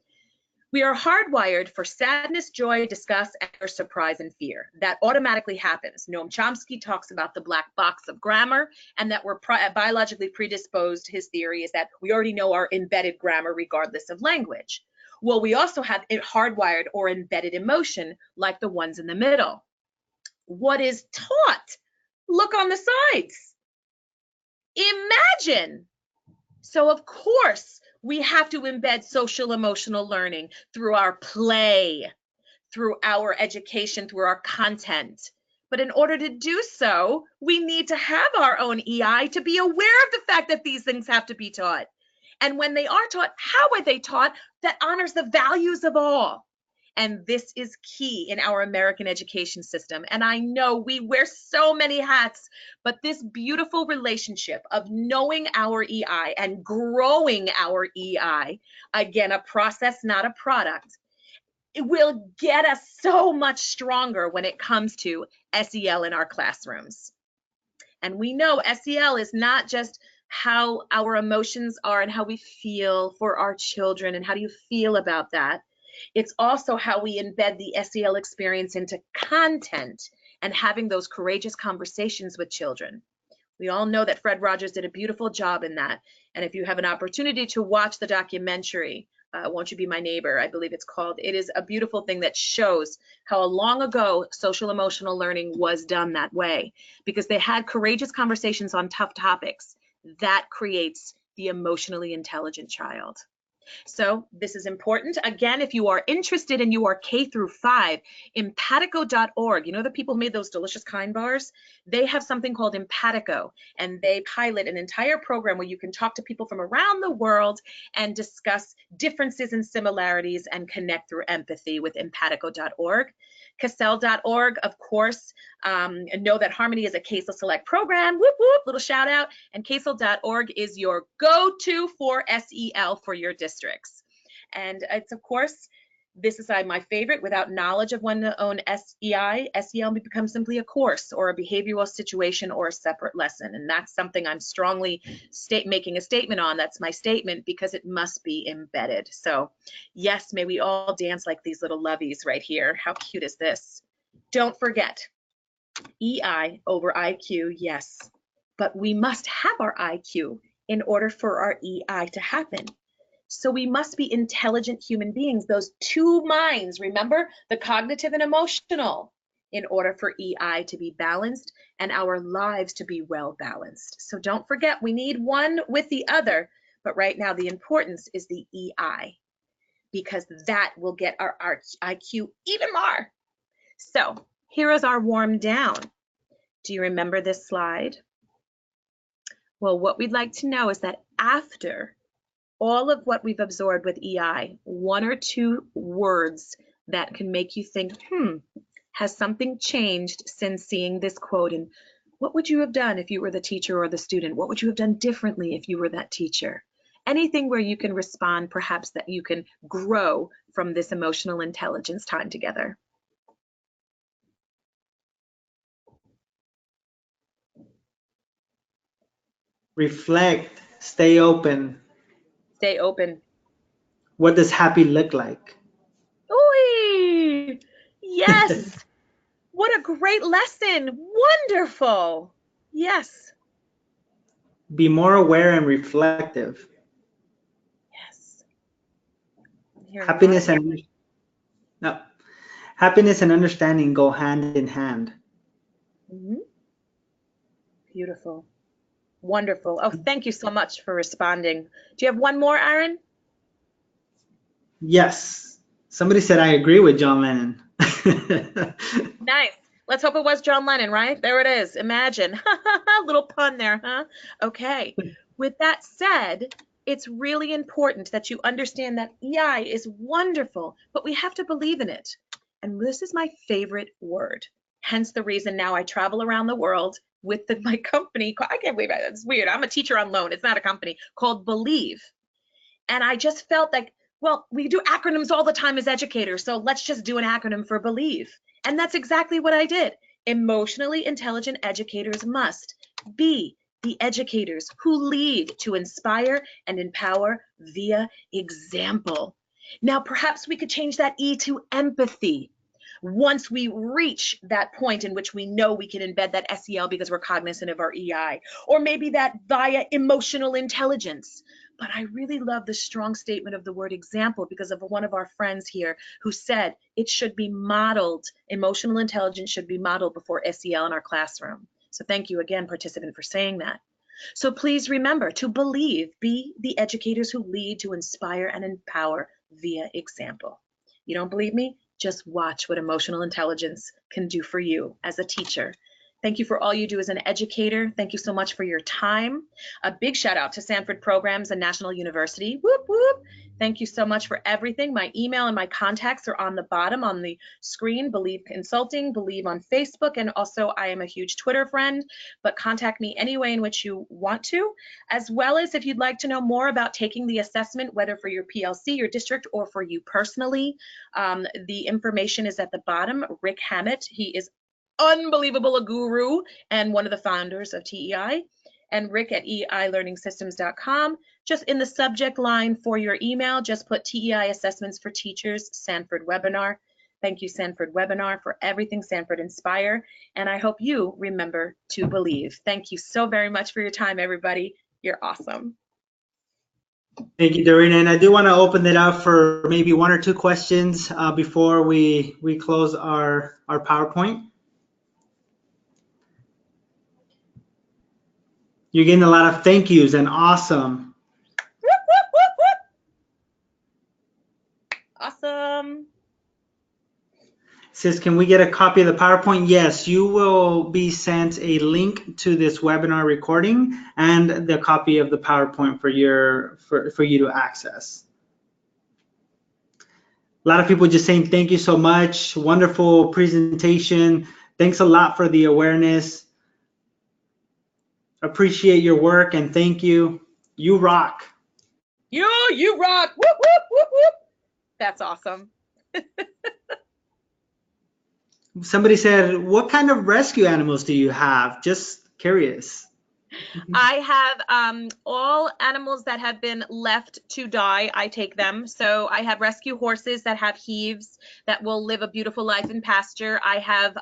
We are hardwired for sadness, joy, disgust, anger, surprise, and fear. That automatically happens. Noam Chomsky talks about the black box of grammar, and that we're biologically predisposed. His theory is that we already know our embedded grammar regardless of language. Well, we also have hardwired or embedded emotion, like the ones in the middle. What is taught? Look on the sides. Imagine. So of course, we have to embed social emotional learning through our play, through our education, through our content. But in order to do so, we need to have our own EI to be aware of the fact that these things have to be taught. And when they are taught, how are they taught that honors the values of all? And this is key in our American education system. And I know we wear so many hats, but this beautiful relationship of knowing our EI and growing our EI, again, a process, not a product, it will get us so much stronger when it comes to SEL in our classrooms. And we know SEL is not just how our emotions are and how we feel for our children, and how do you feel about that. It's also how we embed the SEL experience into content and having those courageous conversations with children. We all know that Fred Rogers did a beautiful job in that. And if you have an opportunity to watch the documentary, Won't You Be My Neighbor, I believe it's called, it is a beautiful thing that shows how long ago social emotional learning was done that way, because they had courageous conversations on tough topics. That creates the emotionally intelligent child. So this is important. Again, if you are interested and you are K through 5, empatico.org, you know the people who made those delicious Kind bars? They have something called Empatico, and they pilot an entire program where you can talk to people from around the world and discuss differences and similarities and connect through empathy with empatico.org. Cassell.org, of course, know that Harmony is a CASEL Select program. Whoop, whoop, little shout out. And CASEL.org is your go-to for SEL for your districts. And it's, of course, this is my favorite. Without knowledge of one's own SEL becomes simply a course or a behavioral situation or a separate lesson. And that's something I'm strongly making a statement on. That's my statement, because it must be embedded. So yes, may we all dance like these little lovies right here. How cute is this? Don't forget, EI over IQ, yes, but we must have our IQ in order for our EI to happen. So we must be intelligent human beings, those two minds, remember, the cognitive and emotional, in order for EI to be balanced and our lives to be well balanced. So don't forget, we need one with the other, but right now the importance is the EI, because that will get our IQ even more. So here is our warm down. Do you remember this slide? Well, what we'd like to know is that after all of what we've absorbed with EI, one or two words that can make you think, has something changed since seeing this quote? And what would you have done if you were the teacher or the student? What would you have done differently if you were that teacher? Anything where you can respond, perhaps that you can grow from this emotional intelligence time together. Reflect, stay open. Stay open. What does happy look like? Ooh, yes. What a great lesson. Wonderful. Yes. Be more aware and reflective. Yes. Happiness and understanding go hand in hand. Beautiful. Wonderful. Oh, thank you so much for responding. Do you have one more, Aaron? Yes. Somebody said I agree with John Lennon. Nice. Let's hope it was John Lennon, right? There it is. Imagine. Little pun there, huh? Okay. With that said, it's really important that you understand that EI is wonderful, but we have to believe in it. And this is my favorite word. Hence the reason now I travel around the world with my company. I can't believe it. It's weird. I'm a teacher on loan. It's not a company, called Believe. And I just felt like, well, we do acronyms all the time as educators, so let's just do an acronym for Believe. And that's exactly what I did. Emotionally intelligent educators must be the educators who lead to inspire and empower via example. Now, perhaps we could change that E to empathy. Once we reach that point in which we know we can embed that SEL because we're cognizant of our EI, or maybe that via emotional intelligence. But I really love the strong statement of the word example because of one of our friends here who said it should be modeled, emotional intelligence should be modeled before SEL in our classroom. So thank you again, participant, for saying that. So please remember to believe, be the educators who lead to inspire and empower via example. You don't believe me? Just watch what emotional intelligence can do for you as a teacher. Thank you for all you do as an educator. Thank you so much for your time. A big shout out to Sanford Programs and National University. Whoop, whoop. Thank you so much for everything. My email and my contacts are on the bottom on the screen. Believe Consulting, Believe on Facebook, and also I am a huge Twitter friend, but contact me any way in which you want to, as well as if you'd like to know more about taking the assessment, whether for your PLC, your district, or for you personally. The information is at the bottom. Rick Hammett, he is unbelievable, a guru and one of the founders of TEI. and rick@eilearningsystems.com. Just in the subject line for your email, just put TEI Assessments for Teachers, Sanford Webinar. Thank you, Sanford Webinar, for everything Sanford Inspire. And I hope you remember to believe. Thank you so very much for your time, everybody. You're awesome. Thank you, Dorina. And I do want to open it up for maybe one or two questions before we close our PowerPoint. You're getting a lot of thank yous and awesome. Whoop, whoop, whoop, whoop. Awesome. Says, can we get a copy of the PowerPoint? Yes, you will be sent a link to this webinar recording and the copy of the PowerPoint for you to access. A lot of people just saying thank you so much. Wonderful presentation. Thanks a lot for the awareness. Appreciate your work and thank you. You rock. You rock. Whoop, whoop, whoop, whoop. That's awesome. Somebody said, what kind of rescue animals do you have? Just curious. I have all animals that have been left to die, I take them. So I have rescue horses that have heaves that will live a beautiful life in pasture. I have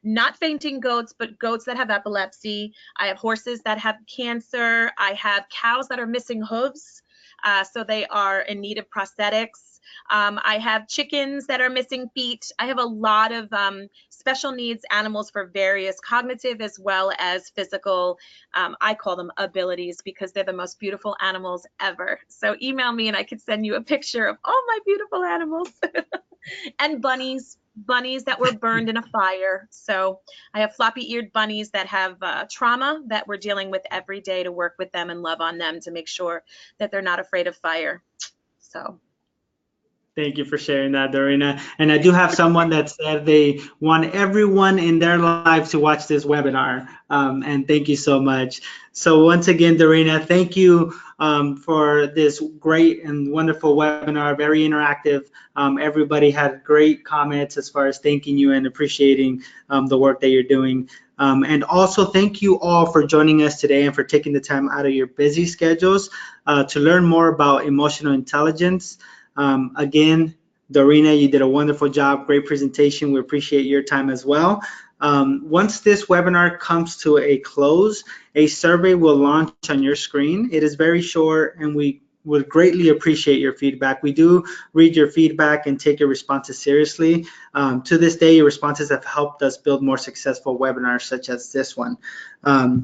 not fainting goats, but goats that have epilepsy. I have horses that have cancer. I have cows that are missing hooves, so they are in need of prosthetics. I have chickens that are missing feet. I have a lot of special needs animals for various cognitive as well as physical, I call them abilities, because they're the most beautiful animals ever. So email me and I can send you a picture of all my beautiful animals. And bunnies that were burned in a fire. So I have floppy-eared bunnies that have trauma that we're dealing with every day to work with them and love on them to make sure that they're not afraid of fire. So. Thank you for sharing that, Dorina. And I do have someone that said they want everyone in their lives to watch this webinar. And thank you so much. So once again, Dorina, thank you for this great and wonderful webinar, very interactive. Everybody had great comments as far as thanking you and appreciating the work that you're doing. And also thank you all for joining us today and for taking the time out of your busy schedules to learn more about emotional intelligence. Again, Dorina, you did a wonderful job, great presentation. We appreciate your time as well. Once this webinar comes to a close, a survey will launch on your screen. It is very short and we would greatly appreciate your feedback. We do read your feedback and take your responses seriously. To this day, your responses have helped us build more successful webinars such as this one.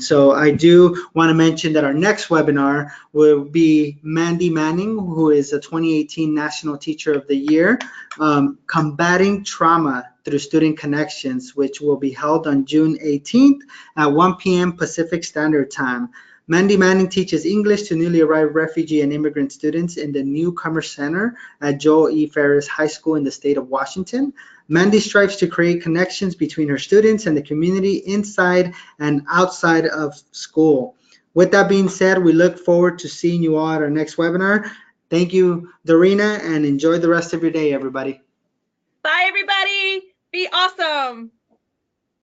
So I do want to mention that our next webinar will be Mandy Manning, who is a 2018 National Teacher of the Year, Combating Trauma Through Student Connections, which will be held on June 18th at 1 p.m. Pacific Standard Time. Mandy Manning teaches English to newly arrived refugee and immigrant students in the Newcomer Center at Joel E. Ferris High School in the state of Washington. Mandy strives to create connections between her students and the community inside and outside of school. With that being said, we look forward to seeing you all at our next webinar. Thank you, Dorina, and enjoy the rest of your day, everybody. Bye, everybody. Be awesome.